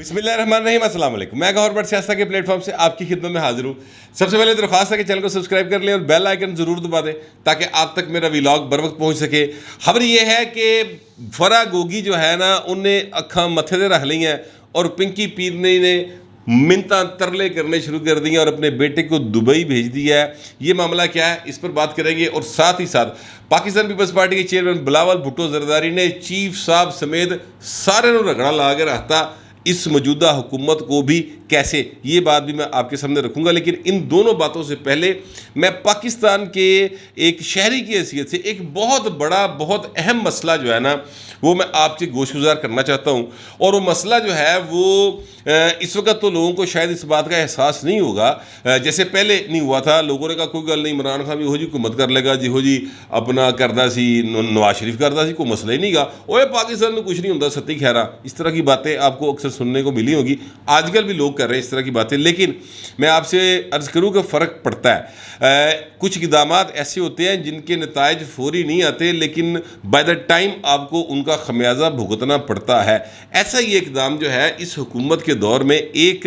بسم اللہ الرحمن الرحیم، السلام علیکم۔ میں گور بٹ سیاست کے پلیٹ فارم سے آپ کی خدمت میں حاضر ہوں۔ سب سے پہلے درخواست ہے کہ چینل کو سبسکرائب کر لیں اور بیل آئیکن ضرور دبا دیں تاکہ آپ تک میرا ویلاگ بر وقت پہنچ سکے۔ خبر یہ ہے کہ فرا گوگی جو ہے نا، انہیں اکھاں متھے دے رکھ لی ہیں اور پنکی پیرنی نے منتاں ترلے کرنے شروع کر دی ہیں اور اپنے بیٹے کو دبئی بھیج دیا ہے۔ یہ معاملہ کیا ہے، اس پر بات کریں گے۔ اور ساتھ ہی ساتھ پاکستان پیپلز پارٹی کے چیئرمین بلاول بھٹو زرداری نے چیف صاحب سمیت سارے نوں رگڑا لا کے رکھتا اس موجودہ حکومت کو بھی کیسے، یہ بات بھی میں آپ کے سامنے رکھوں گا۔ لیکن ان دونوں باتوں سے پہلے میں پاکستان کے ایک شہری کی حیثیت سے ایک بہت بڑا بہت اہم مسئلہ جو ہے نا، وہ میں آپ سے گوش گزار کرنا چاہتا ہوں۔ اور وہ مسئلہ جو ہے وہ اس وقت تو لوگوں کو شاید اس بات کا احساس نہیں ہوگا جیسے پہلے نہیں ہوا تھا۔ لوگوں نے کہا کوئی گل نہیں، عمران خان بھی ہو جی حکومت کر لے گا، جی ہو جی اپنا کردہ سی، نواز شریف کردہ سی، کوئی مسئلہ ہی نہیں گا، اوے پاکستان میں کچھ نہیں ہوتا، ستی خیرہ۔ اس طرح کی باتیں آپ کو اکثر سننے کو ملی ہوگی، آج کل بھی لوگ کر رہے ہیں اس طرح کی باتیں۔ لیکن میں آپ سے عرض کروں کہ فرق پڑتا ہے۔ کچھ اقدامات ایسے ہوتے ہیں جن کے نتائج فوری نہیں آتے، لیکن بائی دا ٹائم آپ کو ان کا خمیازہ بھگتنا پڑتا ہے۔ ایسا یہ اقدام جو ہے اس حکومت کے دور میں ایک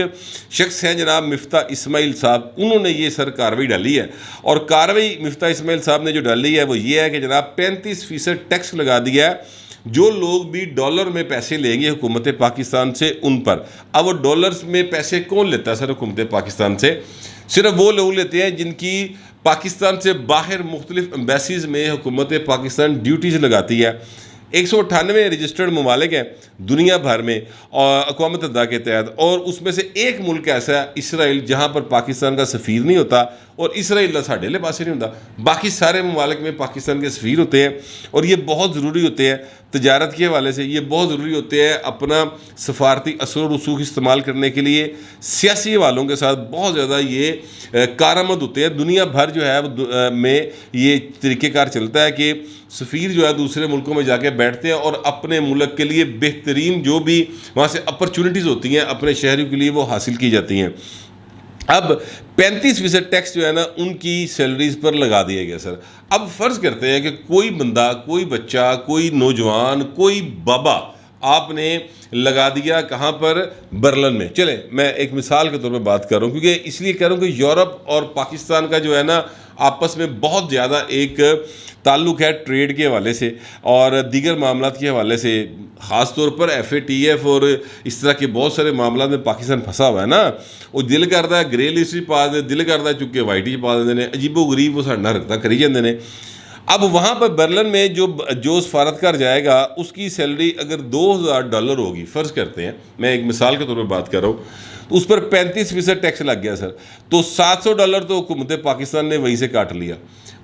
شخص ہیں جناب مفتاح اسماعیل صاحب، انہوں نے یہ سر کارروائی ڈالی ہے۔ اور کارروائی مفتاح اسماعیل صاحب نے جو ڈالی ہے وہ یہ ہے کہ جناب 35% ٹیکس لگا دیا ہے جو لوگ بھی ڈالر میں پیسے لیں گے حکومت پاکستان سے ان پر۔ اب وہ ڈالرز میں پیسے کون لیتا ہے سر حکومت پاکستان سے؟ صرف وہ لوگ لیتے ہیں جن کی پاکستان سے باہر مختلف ایمبیسیز میں حکومت پاکستان ڈیوٹیز لگاتی ہے۔ 198 رجسٹرڈ ممالک ہیں دنیا بھر میں اور اقوام متحدہ کے تحت، اور اس میں سے ایک ملک ایسا ہے اسرائیل، جہاں پر پاکستان کا سفیر نہیں ہوتا، اور اسرائیل ساڑھے لے پاسے نہیں ہوتا، باقی سارے ممالک میں پاکستان کے سفیر ہوتے ہیں۔ اور یہ بہت ضروری ہوتے ہیں تجارت کے حوالے سے، یہ بہت ضروری ہوتے ہیں اپنا سفارتی اثر و رسوخ استعمال کرنے کے لیے، سیاسی حوالوں کے ساتھ بہت زیادہ یہ کارآمد ہوتے ہیں۔ دنیا بھر جو ہے میں یہ طریقہ کار چلتا ہے کہ سفیر جو ہے دوسرے ملکوں میں جا کے بیٹھتے ہیں اور اپنے ملک کے لیے بہترین جو بھی وہاں سے اپرچونٹیز ہوتی ہیں اپنے شہریوں کے لیے وہ حاصل کی جاتی ہیں۔ اب 35% ٹیکس جو ہے نا ان کی سیلریز پر لگا دیا گیا سر۔ اب فرض کرتے ہیں کہ کوئی بندہ، کوئی بچہ، کوئی نوجوان، کوئی بابا آپ نے لگا دیا کہاں پر؟ برلن میں۔ چلے میں ایک مثال کے طور پہ بات کر رہا ہوں، کیونکہ اس لیے کہہ رہا ہوں کہ یورپ اور پاکستان کا جو ہے نا آپس میں بہت زیادہ ایک تعلق ہے ٹریڈ کے حوالے سے اور دیگر معاملات کے حوالے سے، خاص طور پر FATF اور اس طرح کے بہت سارے معاملات میں پاکستان پھنسا ہوا ہے نا۔ وہ دل کرتا ہے گرے لسٹ پا دے، دل کرتا ہے چونکہ وائٹ ہی پا دیتے ہیں، عجیب و غریب وہ ساڈا رکھتا کری جاندے نے۔ اب وہاں پر برلن میں جو سفارتکار جائے گا اس کی سیلری اگر $2000 ہوگی، فرض کرتے ہیں، میں ایک مثال کے طور پر بات کر رہا ہوں، تو اس پر 35% ٹیکس لگ گیا سر، تو $700 تو حکومت پاکستان نے وہیں سے کاٹ لیا۔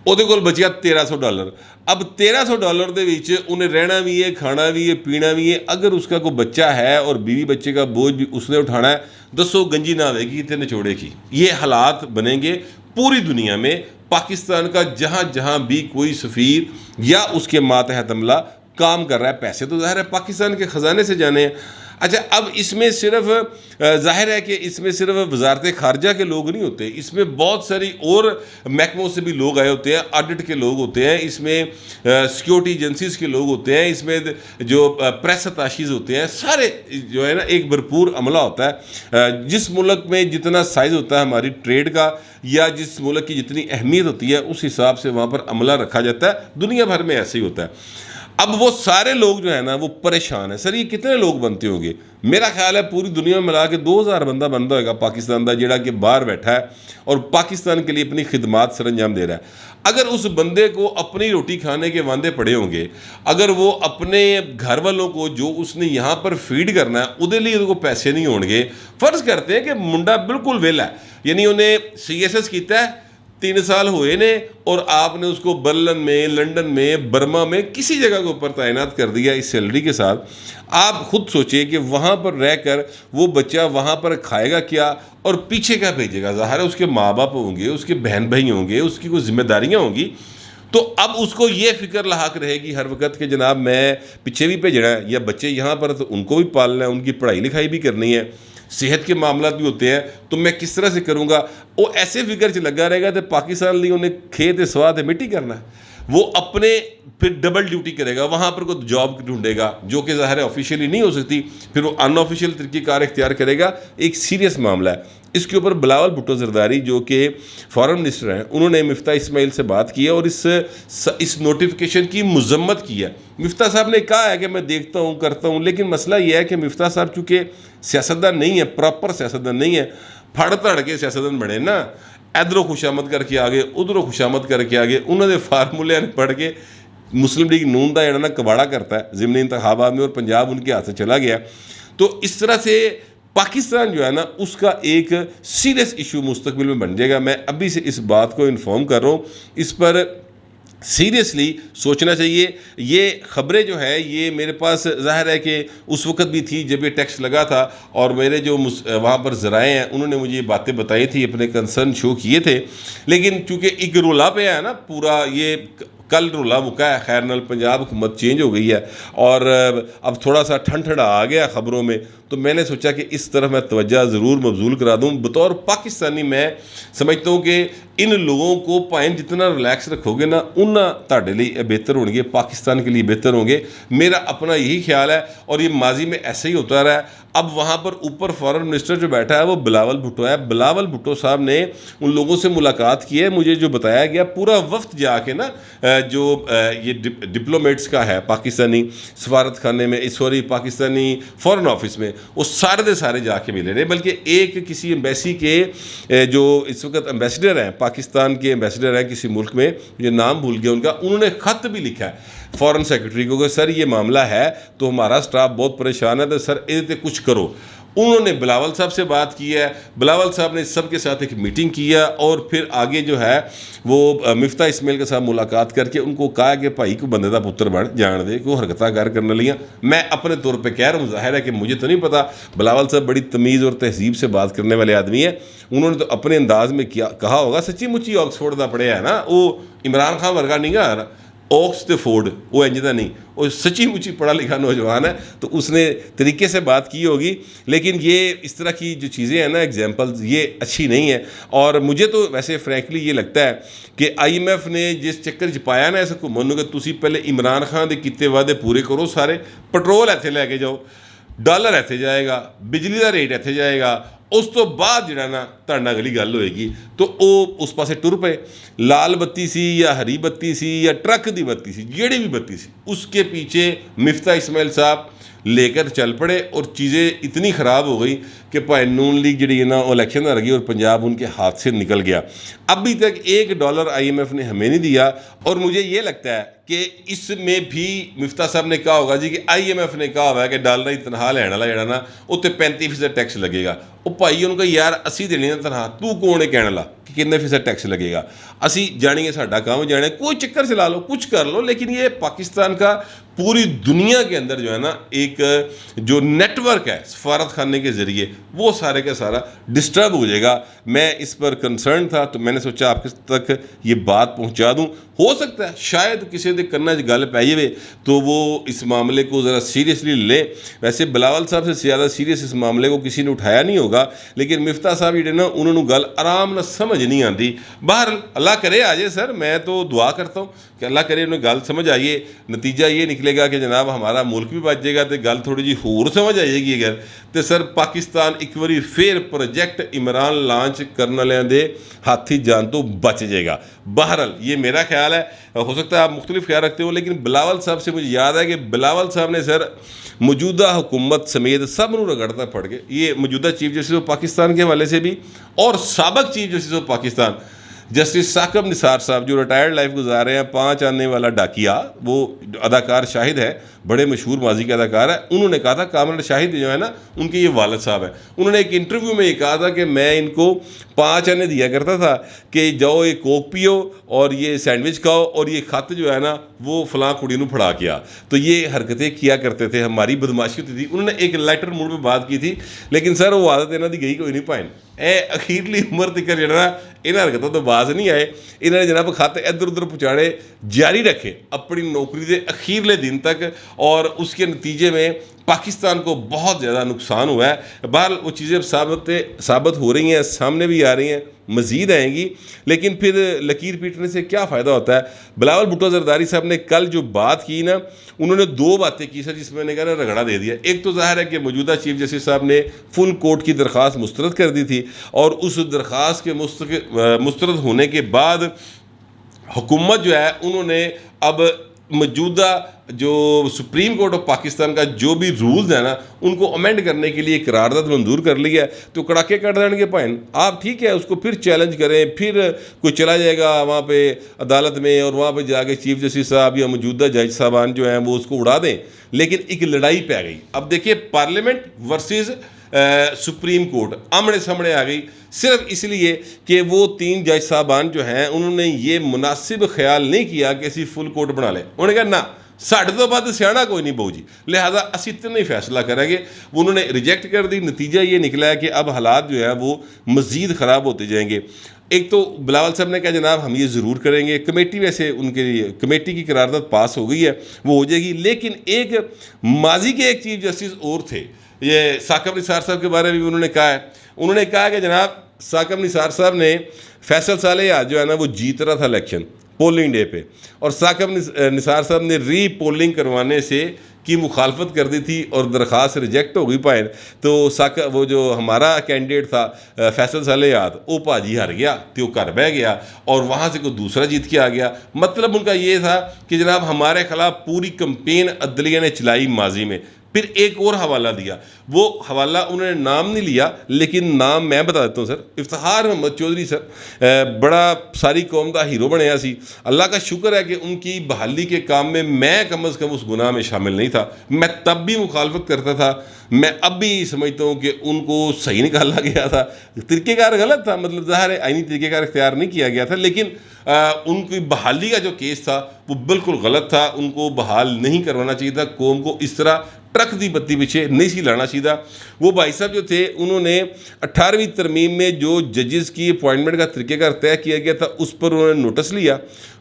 ਉਹਦੇ ਕੋਲ ਬਚਿਆ $1300۔ اب $1300 دے وچ انہیں رہنا بھی ہے، کھانا بھی ہے، پینا بھی ہے۔ اگر اس کا کوئی بچہ ہے اور بیوی بچے کا بوجھ بھی اس نے اٹھانا ہے، دسو گنجی نہ آئے گی تے نچوڑے کی۔ یہ حالات بنیں گے پوری دنیا میں۔ پاکستان کا جہاں جہاں بھی کوئی سفیر یا اس کے ماتحت عملہ کام کر رہا ہے، پیسے تو ظاہر ہے پاکستان کے خزانے سے جانے ہیں۔ اچھا، اب اس میں صرف ظاہر ہے کہ اس میں صرف وزارت خارجہ کے لوگ نہیں ہوتے، اس میں بہت ساری اور محکموں سے بھی لوگ آئے ہوتے ہیں، آڈٹ کے لوگ ہوتے ہیں، اس میں سیکیورٹی ایجنسیز کے لوگ ہوتے ہیں، اس میں جو پریس اتاشیز ہوتے ہیں، سارے جو ہے نا ایک بھرپور عملہ ہوتا ہے۔ جس ملک میں جتنا سائز ہوتا ہے ہماری ٹریڈ کا یا جس ملک کی جتنی اہمیت ہوتی ہے اس حساب سے وہاں پر عملہ رکھا جاتا ہے۔ دنیا بھر میں ایسے ہی ہوتا ہے۔ اب وہ سارے لوگ جو ہے نا وہ پریشان ہیں۔ سر یہ کتنے لوگ بنتے ہوں گے؟ میرا خیال ہے پوری دنیا میں ملا کے 2000 بندہ ہوگا پاکستان دا، جڑا کہ باہر بیٹھا ہے اور پاکستان کے لیے اپنی خدمات سر انجام دے رہا ہے۔ اگر اس بندے کو اپنی روٹی کھانے کے وعدے پڑے ہوں گے، اگر وہ اپنے گھر والوں کو جو اس نے یہاں پر فیڈ کرنا ہے وہ لیے کو پیسے نہیں ہون گے، فرض کرتے ہیں کہ منڈا بالکل ویلا ہے، یعنی انہیں CSS کیتا ہے، 3 سال ہوئے نے، اور آپ نے اس کو برلن میں، لنڈن میں، برما میں کسی جگہ کے اوپر تعینات کر دیا اس سیلری کے ساتھ۔ آپ خود سوچیں کہ وہاں پر رہ کر وہ بچہ وہاں پر کھائے گا کیا اور پیچھے کیا بھیجے گا؟ ظاہر ہے اس کے ماں باپ ہوں گے، اس کے بہن بھائی ہوں گے، اس کی کوئی ذمہ داریاں ہوں گی۔ تو اب اس کو یہ فکر لاحق رہے گی ہر وقت کہ جناب میں پیچھے بھی بھیجنا ہے، یا بچے یہاں پر تو ان کو بھی پالنا ہے، ان کی پڑھائی لکھائی بھی کرنی ہے، صحت کے معاملات بھی ہوتے ہیں، تو میں کس طرح سے کروں گا؟ وہ ایسے فکر چ لگا رہے گا تو پاکستان لیے انہیں کھیت سوا تے مٹی کرنا ہے۔ وہ اپنے پھر ڈبل ڈیوٹی کرے گا, وہاں پر کوئی جاب ڈھونڈے گا جو کہ ظاہر ہے آفیشیلی نہیں ہو سکتی, پھر وہ ان آفیشیل طریقہ کار اختیار کرے گا. ایک سیریس معاملہ ہے. اس کے اوپر بلاول بھٹو زرداری جو کہ فارن منسٹر ہیں, انہوں نے مفتاح اسماعیل سے بات کی ہے اور اس نوٹیفیکیشن کی مذمت کی ہے. مفتاح صاحب نے کہا ہے کہ میں دیکھتا ہوں کرتا ہوں, لیکن مسئلہ یہ ہے کہ مفتاح صاحب چونکہ سیاستدان نہیں ہے, پراپر سیاستدان نہیں ہے, پھڑ تڑ کے سیاستدان بنے نا, ادھروں خوشامد کر کے آگے ادھروں خوشامد کر کے آگے, انہوں نے فارمولے پڑھ کے مسلم لیگ نون کا جڑا نا کباڑا کرتا ہے ضمنی انتخابات میں, اور پنجاب ان کے ہاتھ سے چلا گیا. تو اس طرح سے پاکستان جو ہے نا اس کا ایک سیریس ایشو مستقبل میں بن جائے گا. میں ابھی سے اس بات کو انفارم کر رہا ہوں, اس پر سیریسلی سوچنا چاہیے. یہ خبریں جو ہے یہ میرے پاس ظاہر ہے کہ اس وقت بھی تھی جب یہ ٹیکس لگا تھا, اور میرے جو وہاں پر ذرائع ہیں انہوں نے مجھے یہ باتیں بتائی تھی, اپنے کنسرن شو کیے تھے. لیکن چونکہ ایک رولا پہ ہے نا پورا, یہ کل رولا مکا ہے, خیر نال پنجاب حکومت چینج ہو گئی ہے اور اب تھوڑا سا ٹھنڈا آ گیا خبروں میں, تو میں نے سوچا کہ اس طرف میں توجہ ضرور مبذول کرا دوں. بطور پاکستانی میں سمجھتا ہوں کہ ان لوگوں کو پائن جتنا ریلیکس رکھو گے نا اتنا تہاڈے لیے بہتر ہوں گے, پاکستان کے لیے بہتر ہوں گے. میرا اپنا یہی خیال ہے, اور یہ ماضی میں ایسے ہی ہوتا رہا ہے. اب وہاں پر اوپر فارن منسٹر جو بیٹھا ہے وہ بلاول بھٹو ہے. بلاول بھٹو صاحب نے ان لوگوں سے ملاقات کی ہے, مجھے جو بتایا گیا پورا وفد جا کے نا جو یہ ڈپلومیٹس کا ہے پاکستانی سفارت خانے میں, سوری پاکستانی فارن آفس میں, وہ سارے دے سارے جا کے ملے رہے. بلکہ ایک کسی ایمبیسی کے جو اس وقت ایمبیسڈر ہیں, پاکستان کے ایمبیسڈر ہیں کسی ملک میں, یہ نام بھول گیا ان کا, انہوں نے خط بھی لکھا ہے فارن سیکرٹری کو کہ سر یہ معاملہ ہے تو ہمارا سٹاف بہت پریشان ہے, تو سر یہ کچھ کرو. انہوں نے بلاول صاحب سے بات کی ہے, بلاول صاحب نے سب کے ساتھ ایک میٹنگ کی ہے, اور پھر آگے جو ہے وہ مفتاح اسماعیل کے ساتھ ملاقات کر کے ان کو کہا کہ بھائی کو بندے دا پتر بن جان دے, کو حرکتیں کار کرنے لیا. میں اپنے طور پہ کہہ رہا ہوں, ظاہر ہے کہ مجھے تو نہیں پتا, بلاول صاحب بڑی تمیز اور تہذیب سے بات کرنے والے آدمی ہیں, انہوں نے تو اپنے انداز میں کہا ہوگا. سچی مچی آکسفورڈ دا پڑھیا ہے نا, وہ عمران خان ورگا نہیں گا, آکسفورڈ وہ انج دا نہیں, وہ سچی مچی پڑھا لکھا نوجوان ہے, تو اس نے طریقے سے بات کی ہوگی. لیکن یہ اس طرح کی جو چیزیں ہیں نا ایگزامپلز, یہ اچھی نہیں ہیں. اور مجھے تو ویسے فرینکلی یہ لگتا ہے کہ آئی ایم ایف نے جس چکر چ پایا نا اس حکومت نوں کہ تسی پہلے عمران خان دے کیتے وعدے پورے کرو سارے, پٹرول ایتھے لے کے جاؤ, ڈالر ایتھے جائے گا, بجلی دا ریٹ ایتھے جائے گا, اس تو بعد جڑا نا تہاڈے اگلی گل ہوئے گی. تو وہ اس پاسے ٹر پے, لال بتی سی یا ہری بتی سی یا ٹرک دی بتی سی, جیڑی بھی بتی سی, اس کے پیچھے مفتاح اسماعیل صاحب لے کر چل پڑے, اور چیزیں اتنی خراب ہو گئی کہ بھائی نون لیگ جڑی ہے نا الیکشن ہار گئی اور پنجاب ان کے ہاتھ سے نکل گیا. ابھی تک $1 آئی ایم ایف نے ہمیں نہیں دیا, اور مجھے یہ لگتا ہے کہ اس میں بھی مفتاح صاحب نے کہا ہوگا جی کہ آئی ایم ایف نے کہا ہوا ہے کہ ڈالر کی تنخواہ لینے والا جڑا نا اتنے 35% ٹیکس لگے گا. وہ بھائی ان کو یار اسی دینی نا تنخواہ, تو کون ہے کہنے والا کہ کتنے فیصد ٹیکس لگے گا, اسی جانیں ساڈا کام جانے, کوئی چکر چلا لو کچھ کر لو. لیکن یہ پاکستان کا پوری دنیا کے اندر جو ہے نا ایک جو نیٹ ورک ہے سفارت خانے کے ذریعے, وہ سارے کا سارا ڈسٹرب ہو جائے گا. میں اس پر کنسرن تھا, تو میں نے سوچا آپ تک یہ بات پہنچا دوں. ہو سکتا ہے شاید کسی دے کرنا گل پی جائے تو وہ اس معاملے کو ذرا سیریسلی لیں. ویسے بلاول صاحب سے زیادہ سیریس اس معاملے کو کسی نے اٹھایا نہیں ہوگا, لیکن مفتاح صاحب جڑے نا انہوں نے گل آرام نہ سمجھ نہیں آتی. باہر اللہ کرے آ جائے سر, میں تو دعا کرتا ہوں کہ اللہ کرے انہیں گل سمجھ آئیے. نتیجہ یہ نکلے گا کہ جناب ہمارا ملک بھی بچ جائے گا, تو گل تھوڑی جی ہور سمجھ آئے گی اگر, تو سر پاکستان ایک باری پھر پروجیکٹ عمران لانچ کرنے والے دے ہاتھی جان تو بچ جائے گا. بہرحال یہ میرا خیال ہے, ہو سکتا ہے آپ مختلف خیال رکھتے ہو, لیکن بلاول صاحب سے مجھے یاد ہے کہ بلاول صاحب نے سر موجودہ حکومت سمیت سب نو رگڑتا پڑ کے, یہ موجودہ چیف جسٹس آف پاکستان کے حوالے سے بھی, اور سابق chief justice of Pakistan justice Saqib Nisar صاحب جو ریٹائرڈ لائف گزار رہے ہیں, 5 آنے والا ڈاکیا, وہ اداکار شاہد ہے, بڑے مشہور ماضی کے اداکار ہے. انہوں نے کہا تھا, کامران شاہد جو ہے نا ان کے یہ والد صاحب ہیں, انہوں نے ایک انٹرویو میں یہ کہا تھا کہ میں ان کو 5 آنے دیا کرتا تھا کہ جاؤ یہ کوک پیو اور یہ سینڈوچ کھاؤ اور یہ خط جو ہے نا وہ فلاں کڑی نو پھڑا کیا. تو یہ حرکتیں کیا کرتے تھے, ہماری بدماشی ہوتی تھی. انہوں نے ایک لائٹر موڈ میں بات کی تھی, لیکن سر وہ عادت انہوں دی گئی کوئی نہیں پائن. اخیرلی عمر تک جڑا انہیں حرکتوں تو باز نہیں آئے. انہوں نے جناب خط ادھر ادھر پہنچانے جاری رکھے اپنی نوکری دے اخیرلے دن تک, اور اس کے نتیجے میں پاکستان کو بہت زیادہ نقصان ہوا ہے۔ بہرحال وہ چیزیں ثابت ہو رہی ہیں، سامنے بھی آ رہی ہیں، مزید آئیں گی، لیکن پھر لکیر پیٹنے سے کیا فائدہ ہوتا ہے؟ بلاول بھٹو زرداری صاحب نے کل جو بات کی نا، انہوں نے دو باتیں کی سر جس میں نے کہا نا رگڑا دے دیا۔ ایک تو ظاہر ہے کہ موجودہ چیف جسٹس صاحب نے فل کورٹ کی درخواست مسترد کر دی تھی، اور اس درخواست کے مسترد ہونے کے بعد حکومت جو ہے انہوں نے اب موجودہ جو سپریم کورٹ آف پاکستان کا جو بھی رولز ہیں نا ان کو امینڈ کرنے کے لیے قرارداد منظور کر لی ہے۔ تو کڑاکے کٹ دیں گے پائن آپ، ٹھیک ہے، اس کو پھر چیلنج کریں، پھر کوئی چلا جائے گا وہاں پہ عدالت میں، اور وہاں پہ جا کے چیف جسٹس صاحب یا موجودہ جج صاحبان جو ہیں وہ اس کو اڑا دیں۔ لیکن ایک لڑائی پہ آ گئی، اب دیکھیے پارلیمنٹ ورسز سپریم کورٹ آمنے سامنے آ گئی، صرف اس لیے کہ وہ 3 جج صاحبان جو ہیں انہوں نے یہ مناسب خیال نہیں کیا کہ اسی فل کورٹ بنا لیں۔ انہوں نے کہا نہ، ساڑھے تو بعد سیاح کوئی نہیں بہو جی، لہٰذا اسی اتنا ہی فیصلہ کریں گے۔ وہ انہوں نے ریجیکٹ کر دی، نتیجہ یہ نکلا ہے کہ اب حالات جو ہے وہ مزید خراب ہوتے جائیں گے۔ ایک تو بلاول صاحب نے کہا جناب ہم یہ ضرور کریں گے، کمیٹی ویسے ان کے لیے کمیٹی کی قرارداد پاس ہو گئی ہے، وہ ہو جائے گی، لیکن ایک ماضی کے ایک چیف جسٹس اور تھے، یہ ثاقب نثار صاحب کے بارے میں بھی انہوں نے کہا ہے۔ انہوں نے کہا کہ جناب ثاقب نثار صاحب نے فیصل صالح جو ہے نا وہ جیت رہا تھا الیکشن پولنگ ڈے پہ، اور ثاقب نثار صاحب نے ری پولنگ کروانے سے کی مخالفت کر دی تھی اور درخواست ریجیکٹ ہو گئی پائن۔ تو وہ جو ہمارا کینڈیڈیٹ تھا فیصل صالح وہ پاجی ہار گیا، تو وہ گھر بہ گیا اور وہاں سے کوئی دوسرا جیت کے آ گیا۔ مطلب ان کا یہ تھا کہ جناب ہمارے خلاف پوری کمپین عدلیہ نے چلائی ماضی میں۔ پھر ایک اور حوالہ دیا، وہ حوالہ انہوں نے نام نہیں لیا، لیکن نام میں بتا دیتا ہوں سر، افتخار محمد چودھری سر، بڑا ساری قوم کا ہیرو بنیا سی۔ اللہ کا شکر ہے کہ ان کی بحالی کے کام میں کم از کم اس گناہ میں شامل نہیں تھا۔ میں تب بھی مخالفت کرتا تھا، میں اب بھی سمجھتا ہوں کہ ان کو صحیح نکالا گیا تھا، طریقہ کار غلط تھا، مطلب ظاہر ہے آئینی طریقہ کار اختیار نہیں کیا گیا تھا، لیکن ان کی بحالی کا جو کیس تھا وہ بالکل غلط تھا۔ ان کو بحال نہیں کروانا چاہیے تھا، قوم کو اس طرح ٹرک دی بتی پیچھے نہیں سی لانا چاہیے تھا۔ وہ بھائی صاحب جو تھے انہوں نے 18ویں ترمیم میں جو ججز کی اپوائنٹمنٹ کا طریقہ کار طے کیا گیا تھا اس پر انہوں نے نوٹس لیا،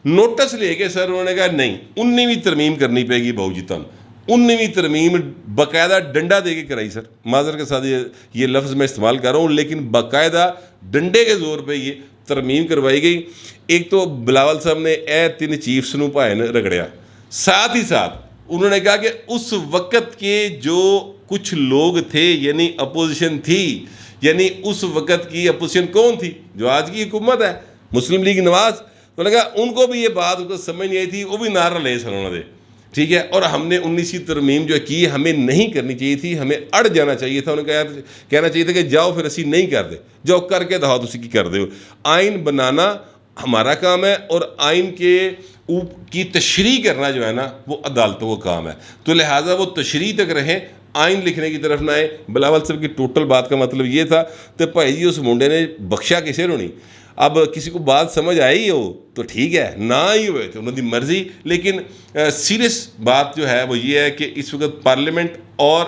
نوٹس لے کے سر انہوں نے کہا نہیں 19ویں ترمیم کرنی پڑے گی بہو جی تم۔ 19ویں ترمیم باقاعدہ ڈنڈا دے کے کرائی سر، معذرت کے ساتھ یہ لفظ میں استعمال کر رہا ہوں، لیکن باقاعدہ ڈنڈے کے زور پہ یہ ترمیم کروائی گئی۔ ایک تو بلاول صاحب نے 3 چیفس نو پائن رگڑیا، ساتھ ہی ساتھ انہوں نے کہا کہ اس وقت کے جو کچھ لوگ تھے یعنی اپوزیشن تھی، یعنی اس وقت کی اپوزیشن کون تھی؟ جو آج کی حکومت ہے، مسلم لیگ نواز، تو نے کہا ان کو بھی یہ بات سمجھ نہیں آئی تھی، وہ بھی نعرہ لے سلونا دے، ٹھیک ہے، اور ہم نے 19ویں ترمیم جو کی ہمیں نہیں کرنی چاہیے تھی، ہمیں اڑ جانا چاہیے تھا۔ انہوں نے کہنا چاہیے تھا کہ جاؤ پھر اسی نہیں کر دے، جاؤ کر کے دہاؤ اسی کی کر دے۔ آئین بنانا ہمارا کام ہے اور آئین کی تشریح کرنا جو ہے نا وہ عدالتوں کا کام ہے، تو لہٰذا وہ تشریح تک رہیں، آئین لکھنے کی طرف نہ آئے۔ بلاول صاحب کی ٹوٹل بات کا مطلب یہ تھا کہ بھائی جی اس منڈے نے بخشا کسے رونی، اب کسی کو بات سمجھ آئی ہو تو ٹھیک ہے، نہ آئی ہوئے تو انہوں کی مرضی، لیکن سیریس بات جو ہے وہ یہ ہے کہ اس وقت پارلیمنٹ اور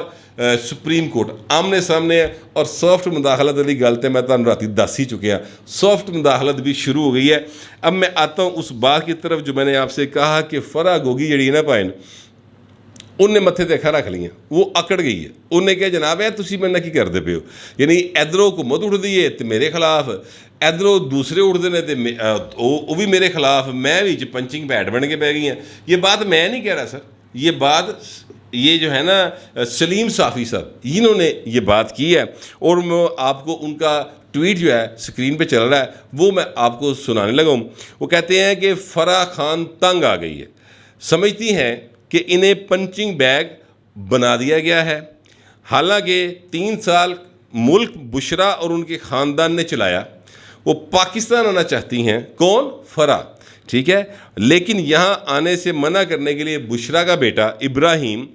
سپریم کورٹ آمنے سامنے ہے، اور سافٹ مداخلت والی گل تو میں تمہیں رات دس ہی چکیا، سافٹ مداخلت بھی شروع ہو گئی ہے۔ اب میں آتا ہوں اس بات کی طرف جو میں نے آپ سے کہا کہ فرا گوگی جڑی ہے نا پائن، ان نے متھے دیکھا رکھ لی ہیں، وہ اکڑ گئی ہے، انہوں نے کہا جناب ہے تسی میں نہ کی کرتے پے ہو، یعنی ادھروں حکومت اٹھ دی ہے تو میرے خلاف، ادھروں دوسرے اٹھتے ہیں تو وہ بھی میرے خلاف، میں بھی پنچنگ پیڈ بن کے بہ گئی ہیں۔ یہ بات میں نہیں کہہ رہا سر، یہ بات یہ جو ہے نا سلیم صافی صاحب انہوں نے یہ بات کی ہے، اور میں آپ کو ان کا ٹویٹ جو ہے سکرین پہ چل رہا ہے وہ میں آپ کو سنانے لگا ہوں۔ وہ کہتے ہیں کہ فرا خان تنگ آ گئی ہے، سمجھتی ہیں کہ انہیں پنچنگ بیگ بنا دیا گیا ہے، حالانکہ 3 سال ملک بشرا اور ان کے خاندان نے چلایا، وہ پاکستان آنا چاہتی ہیں، کون؟ فرا، ٹھیک ہے، لیکن یہاں آنے سے منع کرنے کے لیے بشرا کا بیٹا ابراہیم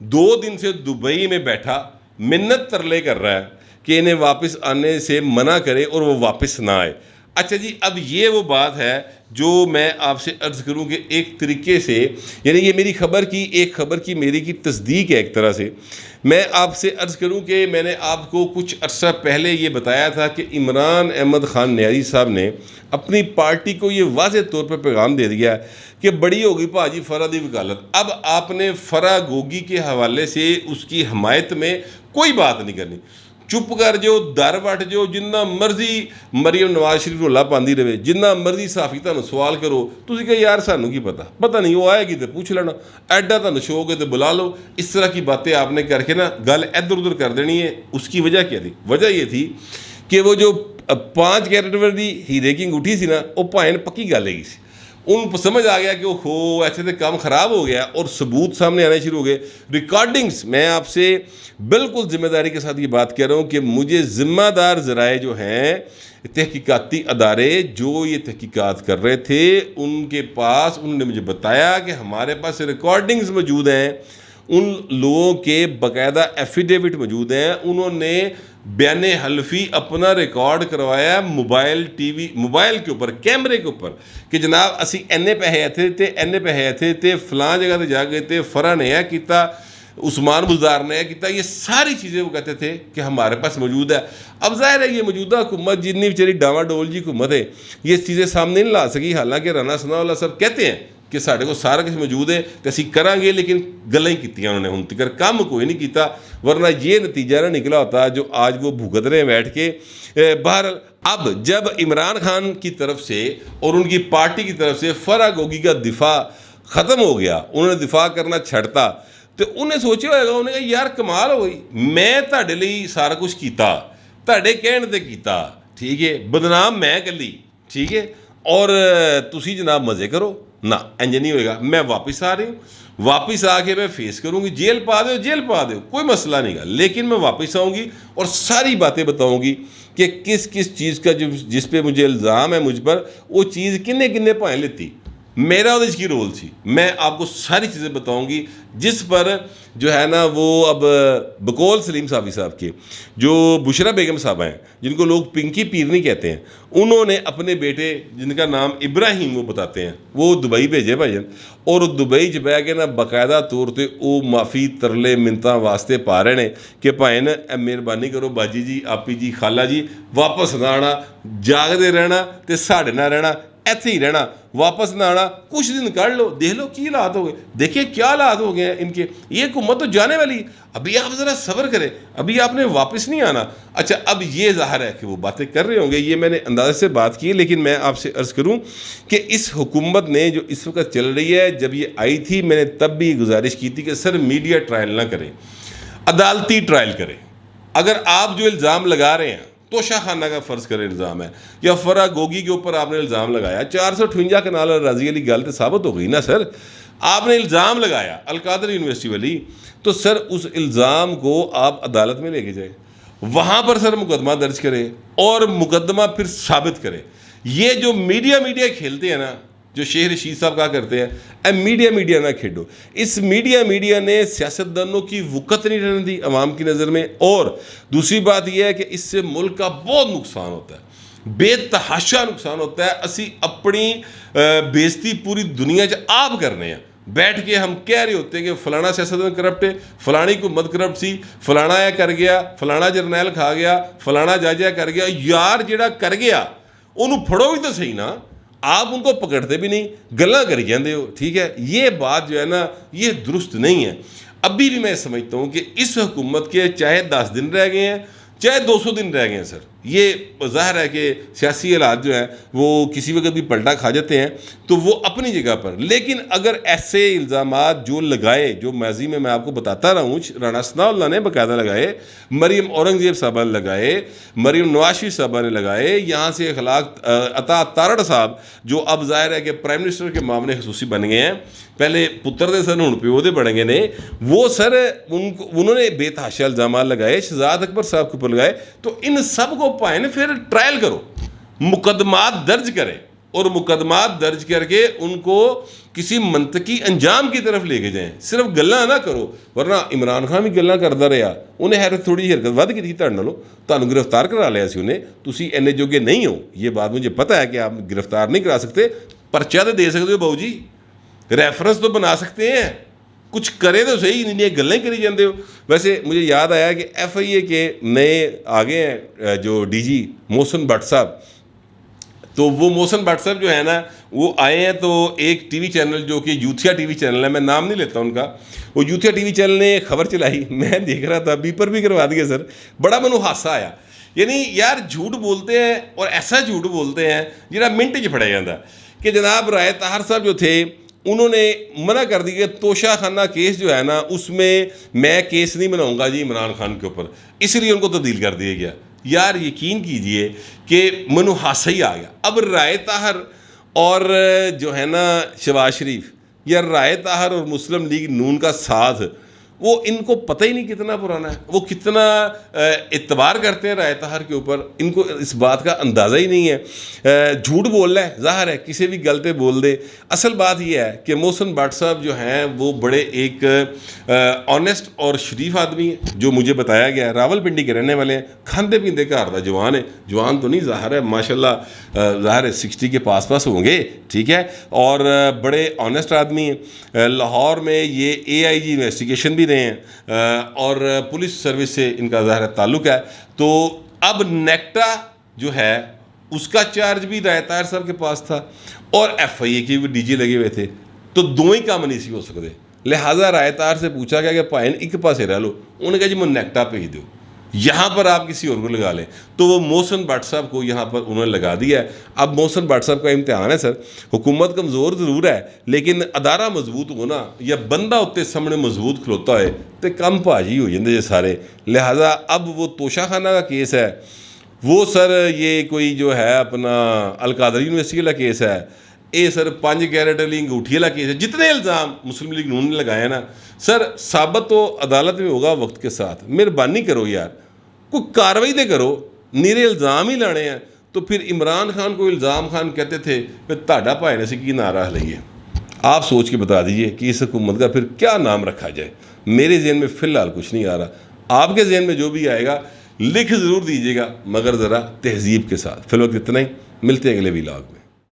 2 دن سے دبئی میں بیٹھا منت ترلے کر رہا ہے کہ انہیں واپس آنے سے منع کرے اور وہ واپس نہ آئے۔ اچھا جی، اب یہ وہ بات ہے جو میں آپ سے عرض کروں کہ ایک طریقے سے یعنی یہ میری خبر کی میری کی تصدیق ہے ایک طرح سے. میں آپ سے عرض کروں کہ میں نے آپ کو کچھ عرصہ پہلے یہ بتایا تھا کہ عمران احمد خان نیاری صاحب نے اپنی پارٹی کو یہ واضح طور پر پیغام دے دیا کہ بڑی ہوگی پاجی فرح دی وکالت. اب آپ نے فرح گوگی کے حوالے سے اس کی حمایت میں کوئی بات نہیں کرنی. چپ کر جو در وٹ جو جنہ مرضی مریم نواز شریف رولا پاندی رہے, جنہ مرضی صحافی تانوں سوال کرو تسی کہ یار سانوں کی پتہ نہیں, وہ آئے گی تو پوچھ لینا, ایڈا تانوں شوق ہے تو بلا لو. اس طرح کی باتیں آپ نے کر کے نا گل ادھر ادھر کر دینی ہے. اس کی وجہ کیا تھی؟ وجہ یہ تھی کہ وہ جو 5 کیرٹ دی ہیرے کی انگوٹھی سی نا, وہ پائن پکی گل ہے سی. ان کو سمجھ آ گیا کہ ہو ایسے تو کام خراب ہو گیا اور ثبوت سامنے آنے شروع ہو گئے. ریکارڈنگز, میں آپ سے بالکل ذمہ داری کے ساتھ یہ بات کہہ رہا ہوں کہ مجھے ذمہ دار ذرائع جو ہیں, تحقیقاتی ادارے جو یہ تحقیقات کر رہے تھے, ان کے پاس انہوں نے مجھے بتایا کہ ہمارے پاس ریکارڈنگز موجود ہیں, ان لوگوں کے باقاعدہ ایفیڈیوٹ موجود ہیں. انہوں نے بیان حلفی اپنا ریکارڈ کروایا موبائل ٹی وی موبائل کے اوپر, کیمرے کے اوپر, کہ جناب اسی اینے پیسے آئے تھے فلاں جگہ تے جا گئے تھے, فرح نے یہ کیتا, عثمان بزدار نے کیتا. یہ ساری چیزیں وہ کہتے تھے کہ ہمارے پاس موجود ہے. اب ظاہر ہے یہ موجودہ حکومت جتنی بیچاری ڈاواں ڈول جی حکومت ہے, یہ چیزیں سامنے نہیں لا سکی. حالانکہ رانا ثناءاللہ صاحب کہتے ہیں کہ ساڑھے کو سارا کچھ موجود ہے تو اسی کریں گے, لیکن گلیں کیتیاں انہوں نے, ہن تک کام کوئی نہیں کیتا, ورنہ یہ نتیجہ نہ نکلا ہوتا جو آج وہ بھگت رہے ہیں بیٹھ کے. بہرحال اب جب عمران خان کی طرف سے اور ان کی پارٹی کی طرف سے فرح گوگی کا دفاع ختم ہو گیا, انہوں نے دفاع کرنا چھڑتا, تو انہیں سوچے ہوئے گا, انہیں کہا یار کمال ہو گئی, میں تہاڈے لئی سارا کچھ کیتا, تہاڈے کہن تے کیتا, ٹھیک ہے, بدنام میں کلی, ٹھیک ہے, اور تسی جناب مزے کرو. نہ انج نہیں ہوئے گا. میں واپس آ رہی ہوں, واپس آ کے میں فیس کروں گی, جیل پا دو کوئی مسئلہ نہیں گا, لیکن میں واپس آؤں گی اور ساری باتیں بتاؤں گی کہ کس چیز کا جس پہ مجھے الزام ہے مجھ پر, وہ چیز کنے پائیں لیتی, میرا اس کی رول تھی. میں آپ کو ساری چیزیں بتاؤں گی جس پر جو ہے نا وہ اب بقول سلیم صافی صاحب کے جو بشرا بیگم صاحبہ ہیں, جن کو لوگ پنکی پیرنی کہتے ہیں, انہوں نے اپنے بیٹے جن کا نام ابراہیم وہ بتاتے ہیں, وہ دبئی بھیجے بھائی, اور دبئی چ بہ کے نا باقاعدہ طور پہ وہ معافی ترلے منتاں واسطے پا رہے ہیں کہ بھائی نا مہربانی کرو باجی جی, آپی جی, خالہ جی, واپس نہ آنا, جاگتے رہنا تے ساڑھے نہ رہنا, ایتھے ہی رہنا, واپس نہ آنا, کچھ دن کر لو, دیکھ لو کی حالات ہو گئے. دیکھیے کیا حالات ہو گئے ہیں ان کے, یہ حکومت تو جانے والی, ابھی آپ ذرا صبر کریں, ابھی آپ نے واپس نہیں آنا. اچھا اب یہ ظاہر ہے کہ وہ باتیں کر رہے ہوں گے, یہ میں نے اندازے سے بات کی, لیکن میں آپ سے عرض کروں کہ اس حکومت نے جو اس وقت چل رہی ہے, جب یہ آئی تھی میں نے تب بھی گزارش کی تھی کہ سر میڈیا ٹرائل نہ کریں, عدالتی ٹرائل کریں. اگر آپ جو الزام لگا رہے ہیں, توشہ خانہ کا فرض کرے الزام ہے, یا فرح گوگی کے اوپر آپ نے الزام لگایا, 458 کنال راضی علی گل تو ثابت ہو گئی نا سر, آپ نے الزام لگایا القادر یونیورسٹی والی, تو سر اس الزام کو آپ عدالت میں لے کے جائیں, وہاں پر سر مقدمہ درج کرے اور مقدمہ پھر ثابت کرے. یہ جو میڈیا کھیلتے ہیں نا, جو شیخ رشید صاحب کہا کرتے ہیں, اے میڈیا نہ کھیلو. اس میڈیا نے سیاستدانوں کی وقت نہیں رہنے دی عوام کی نظر میں, اور دوسری بات یہ ہے کہ اس سے ملک کا بہت نقصان ہوتا ہے, بے تحاشا نقصان ہوتا ہے. اسی اپنی بےزتی پوری دنیا آپ کرنے ہیں, بیٹھ کے ہم کہہ رہے ہوتے ہیں کہ فلانا سیاستدان کرپٹ ہے, فلانی حکومت کرپٹ سی, فلانا یہ کر گیا, فلانا جرنیل کھا گیا, فلانا جاجہ کر گیا. یار جڑا کر گیا انہوں پھڑو بھی تو صحیح نا, آپ ان کو پکڑتے بھی نہیں, گلاں کری جاندے ہو, ٹھیک ہے. یہ بات جو ہے نا یہ درست نہیں ہے. ابھی بھی میں سمجھتا ہوں کہ اس حکومت کے چاہے 10 دن رہ گئے ہیں, چاہے 200 دن رہ گئے ہیں سر, یہ ظاہر ہے کہ سیاسی حالات جو ہیں وہ کسی وقت بھی پلٹا کھا جاتے ہیں, تو وہ اپنی جگہ پر. لیکن اگر ایسے الزامات جو لگائے, جو ماضی میں آپ کو بتاتا رہا ہوں, رانا ثناءاللہ نے باقاعدہ لگائے, مریم اورنگزیب صاحبہ نے لگائے, مریم نواز شریف صاحبہ نے لگائے, یہاں سے اخلاق عطا تارڑ صاحب جو اب ظاہر ہے کہ پرائم منسٹر کے معاملے خصوصی بن گئے ہیں, پہلے پتر دے سر ہوں پیو دے بن گئے نے, وہ سر انہوں نے بے تحاشا الزامات لگائے, شہزاد اکبر صاحب کے اوپر لگائے. تو ان سب کو پائیں پھر ٹرائل کرو, مقدمات درج کریں, اور مقدمات درج کر کے ان کو کسی منطقی انجام کی طرف لے کے جائیں, صرف گلاں نہ کرو. ورنہ عمران خان بھی گلاں کرتا رہا, انہیں حیرت تھوڑی حرکت ود کی تھی تہاڈے نالوں, تہانوں گرفتار کرا لیا سی انہیں, تسی اینے جوگے نہیں ہو, یہ بات مجھے پتہ ہے کہ آپ گرفتار نہیں کرا سکتے, پرچہ تو دے سکتے ہو باؤ جی, ریفرنس تو بنا سکتے ہیں, کچھ کرے تو صحیح, انہیں گلیں کری جاندے ہو. ویسے مجھے یاد آیا کہ ایف آئی اے کے نئے آگے ہیں جو ڈی جی محسن بٹ صاحب, تو وہ محسن بٹ صاحب جو ہے نا وہ آئے ہیں, تو ایک ٹی وی چینل جو کہ یوتھیا ٹی وی چینل ہے, میں نام نہیں لیتا ان کا, وہ یوتھیا ٹی وی چینل نے خبر چلائی, میں دیکھ رہا تھا, بیپر بھی کروا دیا سر, بڑا منو حادثہ آیا. یعنی یار جھوٹ بولتے ہیں اور ایسا جھوٹ بولتے ہیں جہاں منٹ چ پڑیا جاتا کہ جناب رائے طاہر صاحب جو تھے انہوں نے منع کر دی کہ توشہ خانہ کیس جو ہے نا اس میں کیس نہیں بناؤں گا جی عمران خان کے اوپر, اس لیے ان کو تبدیل کر دیا گیا. یار یقین کیجئے کہ منو حادثہ ہی آ گیا. اب رائے طاہر اور جو ہے نا شہباز شریف, یا رائے طاہر اور مسلم لیگ نون کا ساتھ, وہ ان کو پتہ ہی نہیں کتنا پرانا ہے, وہ کتنا اعتبار کرتے ہیں رائے طاہر کے اوپر, ان کو اس بات کا اندازہ ہی نہیں ہے. جھوٹ بول رہا ہے, ظاہر ہے کسی بھی غلط پہ بول دے. اصل بات یہ ہے کہ محسن بٹ صاحب جو ہیں وہ بڑے ایک آنیسٹ اور شریف آدمی ہیں, جو مجھے بتایا گیا ہے, راول پنڈی کے رہنے والے ہیں, کھاندے پیندے گھر دا جوان ہے, جوان تو نہیں ظاہر ہے ماشاء اللہ ظاہر ہے 60 کے پاس ہوں گے, ٹھیک ہے, اور بڑے آنیسٹ آدمی ہیں. لاہور میں یہ اے آئی جی انویسٹیگیشن بھی رہے ہیں اور پولیس سروس سے ان کا ظاہر تعلق ہے. تو اب نیکٹا جو ہے اس کا چارج بھی رائے طاہر صاحب کے پاس تھا اور ایف آئی اے کے بھی ڈی جی لگے ہوئے تھے, تو دو ہی کام نہیں سی ہو سکتے. لہٰذا رائے طاہر سے پوچھا گیا کہ بھائی ایک پاسے رہ لو, انہوں نے کہا جی میں نیکٹا بھیج دو, یہاں پر آپ کسی اور کو لگا لیں. تو وہ محسن بٹ صاحب کو یہاں پر انہوں نے لگا دیا ہے. اب محسن بٹ صاحب کا امتحان ہے سر, حکومت کمزور ضرور ہے لیکن ادارہ مضبوط ہونا یا بندہ اتنے سامنے مضبوط کھلوتا ہے تو کم بھاجی ہو جاندے سارے. لہٰذا اب وہ توشہ خانہ کا کیس ہے, وہ سر یہ کوئی جو ہے اپنا القادری یونیورسٹی والا کیس ہے, یہ سر 5 کیرٹ والی انگوٹھی والا کیس ہے. جتنے الزام مسلم لیگ نون نے لگائے ہیں نا سر, ثابت تو عدالت میں ہوگا وقت کے ساتھ. مہربانی کرو یار, کوئی کاروائی دے کرو, نیرے الزام ہی لانے ہیں. تو پھر عمران خان کو الزام خان کہتے تھے, پھر تہاڈا بھائی نے سے کی نعرہ لئیے. آپ سوچ کے بتا دیجئے کہ اس حکومت کا پھر کیا نام رکھا جائے. میرے ذہن میں فی الحال کچھ نہیں آ رہا, آپ کے ذہن میں جو بھی آئے گا لکھ ضرور دیجیے گا, مگر ذرا تہذیب کے ساتھ. فی الوقت اتنا ہی, ملتے ہیں اگلے ویلاگ میں.